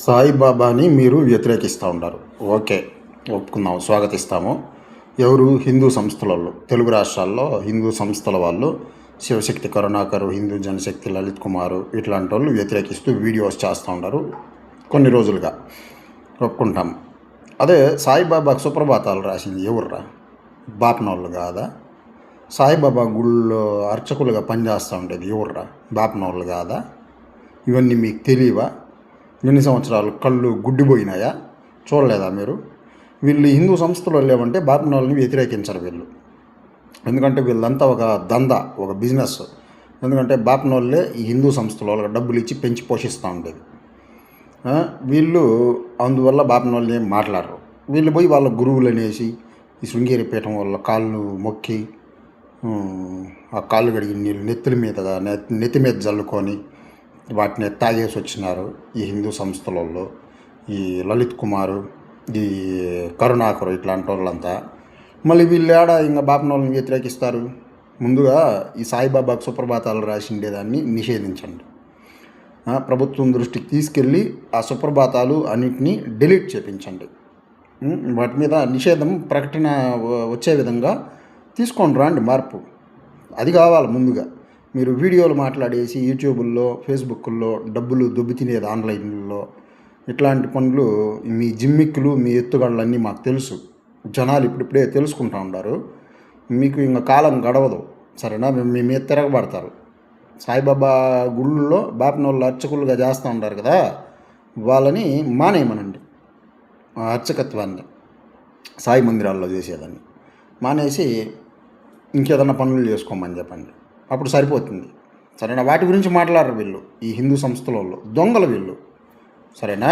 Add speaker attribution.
Speaker 1: సాయిబాబాని మీరు వ్యతిరేకిస్తూ ఉంటారు. ఓకే, ఒప్పుకుందాం, స్వాగతిస్తాము. ఎవరు? హిందూ సంస్థలలో, తెలుగు రాష్ట్రాల్లో హిందూ సంస్థల వాళ్ళు, శివశక్తి కరుణాకరు, హిందూ జనశక్తి లలిత్ కుమారు, ఇట్లాంటి వాళ్ళు వ్యతిరేకిస్తూ వీడియోస్ చేస్తూ ఉంటారు కొన్ని రోజులుగా. ఒప్పుకుంటాం. అదే సాయిబాబాకు సుప్రభాతాలు రాసింది ఎవర్రా? బాపనోళ్ళు కాదా? సాయిబాబా గుళ్ళో అర్చకులుగా పనిచేస్తూ ఉండేది ఎవర్రా? బాపనోళ్ళు కాదా? ఇవన్నీ మీకు తెలియవా? ఎన్ని సంవత్సరాలు కళ్ళు గుడ్డిపోయినాయా? చూడలేదా మీరు? వీళ్ళు హిందూ సంస్థలు లేవంటే బాపనోళ్ళని వ్యతిరేకించరు వీళ్ళు. ఎందుకంటే వీళ్ళంతా ఒక దందా, ఒక బిజినెస్. ఎందుకంటే బాపనోళ్ళే ఈ హిందూ సంస్థల వాళ్ళకి డబ్బులు ఇచ్చి పెంచి పోషిస్తూ ఉండేది. వీళ్ళు అందువల్ల బాపనోళ్ళని ఏం మాట్లాడరు. వీళ్ళు పోయి వాళ్ళ గురువులు అనేసి ఈ శృంగేరి పీఠం వాళ్ళ కాళ్ళు మొక్కి ఆ కాళ్ళు కడిగి నీళ్ళు నెత్తి మీద జల్లుకొని వాటిని తాగేసి వచ్చినారు ఈ హిందూ సంస్థలలో. ఈ లలిత్ కుమారు, ఈ కరుణాకరు, ఇట్లాంటి వాళ్ళంతా. మళ్ళీ వీళ్ళు ఏడా ఇంకా బాపనోళ్ళని వ్యతిరేకిస్తారు? ముందుగా ఈ సాయిబాబాకు సుప్రభాతాలు రాసిండేదాన్ని నిషేధించండి. ప్రభుత్వం దృష్టికి తీసుకెళ్ళి ఆ సుప్రభాతాలు అన్నింటినీ డిలీట్ చేయించండి. వాటి మీద నిషేధం ప్రకటన వచ్చే విధంగా తీసుకొని రండి మార్పు. అది కావాలి ముందుగా. మీరు వీడియోలు మాట్లాడేసి యూట్యూబుల్లో, ఫేస్బుక్ల్లో డబ్బులు దొబ్బి తినేది ఆన్లైన్లో, ఇట్లాంటి పనులు, మీ జిమ్మిక్కులు, మీ ఎత్తుగడలన్నీ మాకు తెలుసు. జనాలు ఇప్పుడిప్పుడే తెలుసుకుంటూ ఉంటారు. మీకు ఇంకా కాలం గడవదు, సరేనా? మీ మీద తిరగబడతారు. సాయిబాబా గుళ్ళల్లో బాపనోళ్ళు అర్చకులుగా చేస్తూ ఉంటారు కదా, వాళ్ళని మానేయమనండి. ఆ అర్చకత్వాన్ని సాయి మందిరాల్లో చేసేదాన్ని మానేసి ఇంకేదన్నా పనులు చేసుకోమని చెప్పండి. అప్పుడు సరిపోతుంది, సరేనా? వాటి గురించి మాట్లాడరు వీళ్ళు, ఈ హిందూ సంస్థల వాళ్ళు దొంగలు వీళ్ళు, సరేనా?